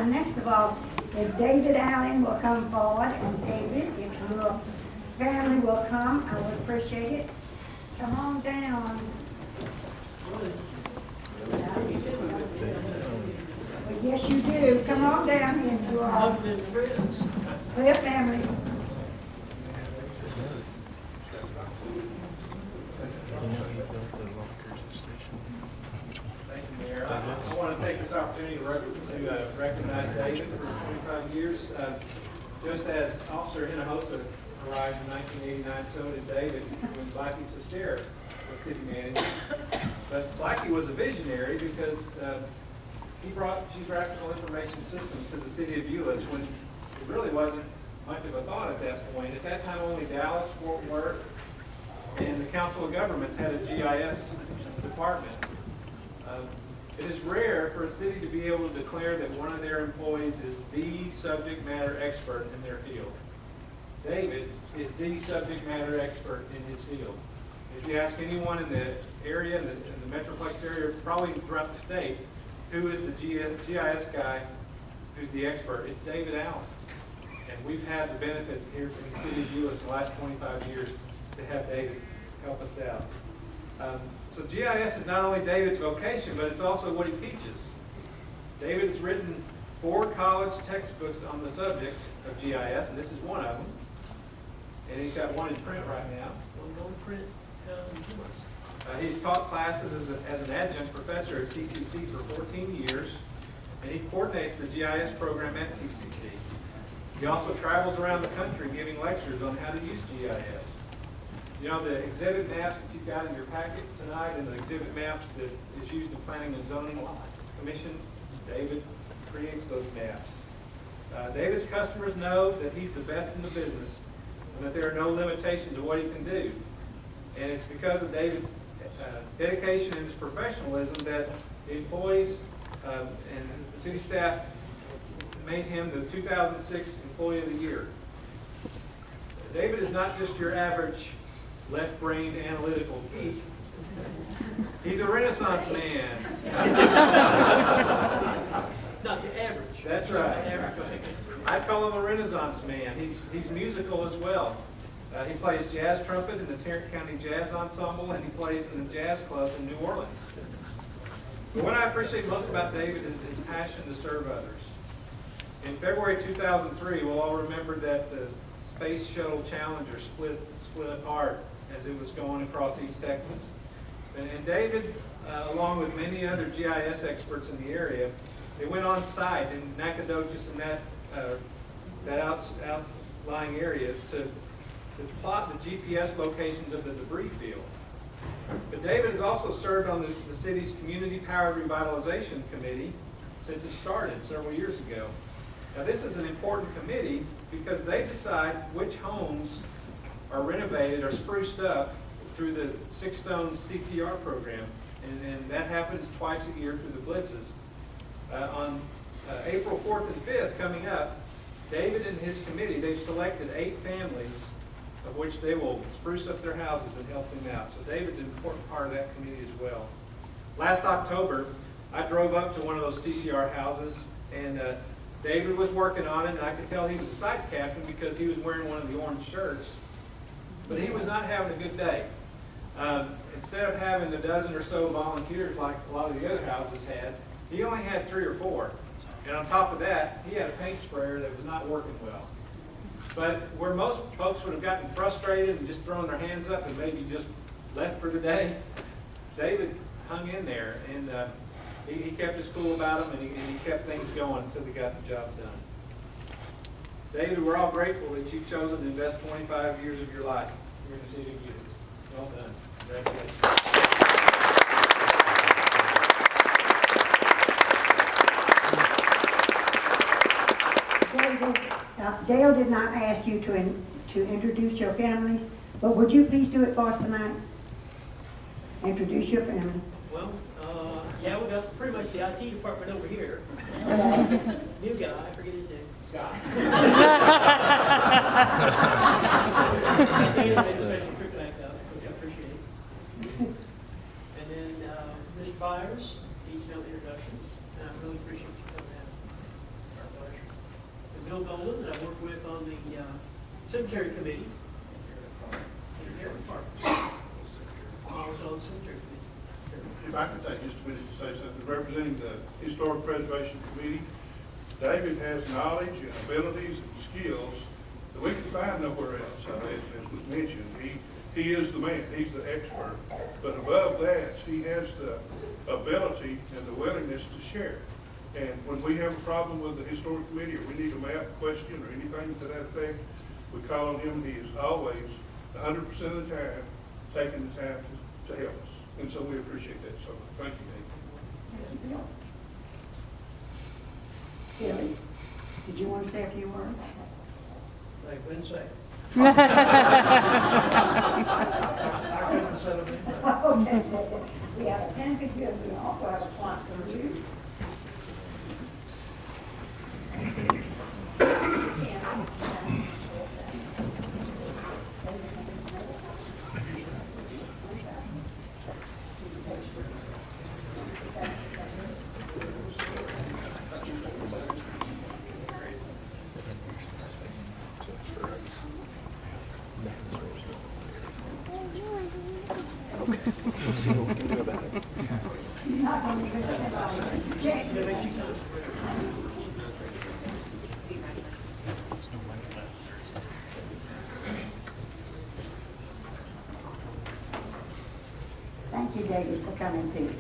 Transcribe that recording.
Now, next of all, if David Allen will come forward, and David, if your family will come, I would appreciate it. Come on down. Well, yes, you do. Come on down here, you all. We're family. Thank you, Mayor. I want to take this opportunity to recognize David for 25 years. Just as Officer Hinojosa arrived in 1989, so did David when Blackie Sester was city manager. But Blackie was a visionary because he brought geographical information systems to the city of Euless when it really wasn't much of a thought at that point. At that time, only Dallas, Fort Worth, and the Council of Governments had a GIS department. It is rare for a city to be able to declare that one of their employees is the subject matter expert in their field. David is the subject matter expert in his field. If you ask anyone in the area, in the Metroplex area, probably throughout the state, who is the GIS guy who's the expert, it's David Allen. And we've had the benefit here from the city of Euless the last 25 years to have David help us out. So GIS is not only David's vocation, but it's also what he teaches. David has written 4 college textbooks on the subject of GIS, and this is one of them. And he's got one in print right now. One in print. He's taught classes as an adjunct professor at TCC for 14 years, and he coordinates the GIS program at TCC. He also travels around the country giving lectures on how to use GIS. You know, the exhibit maps that you've got in your packet tonight and the exhibit maps that is used in Planning and Zoning Commission, David creates those maps. David's customers know that he's the best in the business and that there are no limitations to what he can do. And it's because of David's dedication and his professionalism that the employees and the city staff made him the 2006 Employee of the Year. David is not just your average left-brained analytical geek. He's a Renaissance man. Not the average. That's right. I call him a Renaissance man. He's musical as well. He plays jazz trumpet in the Tarrant County Jazz Ensemble, and he plays in the jazz club in New Orleans. But what I appreciate most about David is his passion to serve others. In February 2003, we'll all remember that the Space Shuttle Challenger split apart as it was going across East Texas. And David, along with many other GIS experts in the area, they went on site in Nacogdoches and that outlying areas to plot the GPS locations of the debris field. But David has also served on the city's Community Powered Revitalization Committee since it started several years ago. Now this is an important committee because they decide which homes are renovated or spruced up through the 6 Stones CPR program. And that happens twice a year through the blitzes. On April 4th and 5th coming up, David and his committee, they've selected 8 families of which they will spruce up their houses and help them out. So David's an important part of that committee as well. Last October, I drove up to one of those CPR houses, and David was working on it, and I could tell he was a site captain because he was wearing one of the orange shirts. But he was not having a good day. Instead of having a dozen or so volunteers like a lot of the other houses had, he only had 3 or 4. And on top of that, he had a paint sprayer that was not working well. But where most folks would have gotten frustrated and just thrown their hands up and maybe just left for the day, David hung in there, and he kept his cool about them, and he kept things going until they got the job done. David, we're all grateful that you've chosen to invest 25 years of your life here in the city of Euless. Well done. Congratulations. Dale did not ask you to introduce your families, but would you please do it for us tonight? Introduce your family. Well, yeah, we got pretty much the IT department over here. New guy, I forget his name. Scott. He made a special trip back up, which I appreciate. And then Mr. Byers, needs no introduction, and I really appreciate you coming out. Bill Golden, that I work with on the cemetery committee. In the Air Department. Also on the cemetery committee. If I could take just a minute to say something, representing the Historic Preservation Committee, David has knowledge and abilities and skills that we can find nowhere else. As was mentioned, he is the man, he's the expert. But above that, he has the ability and the willingness to share. And when we have a problem with the Historic Committee, or we need a map question or anything to that effect, we call on him. He is always, 100% of the time, taking the time to help us. And so we appreciate that so much. Thank you, Dave. Billy, did you want to say a few words? They couldn't say. Okay. We have a canopy good, we also have a cluster review. Thank you, David, for coming too.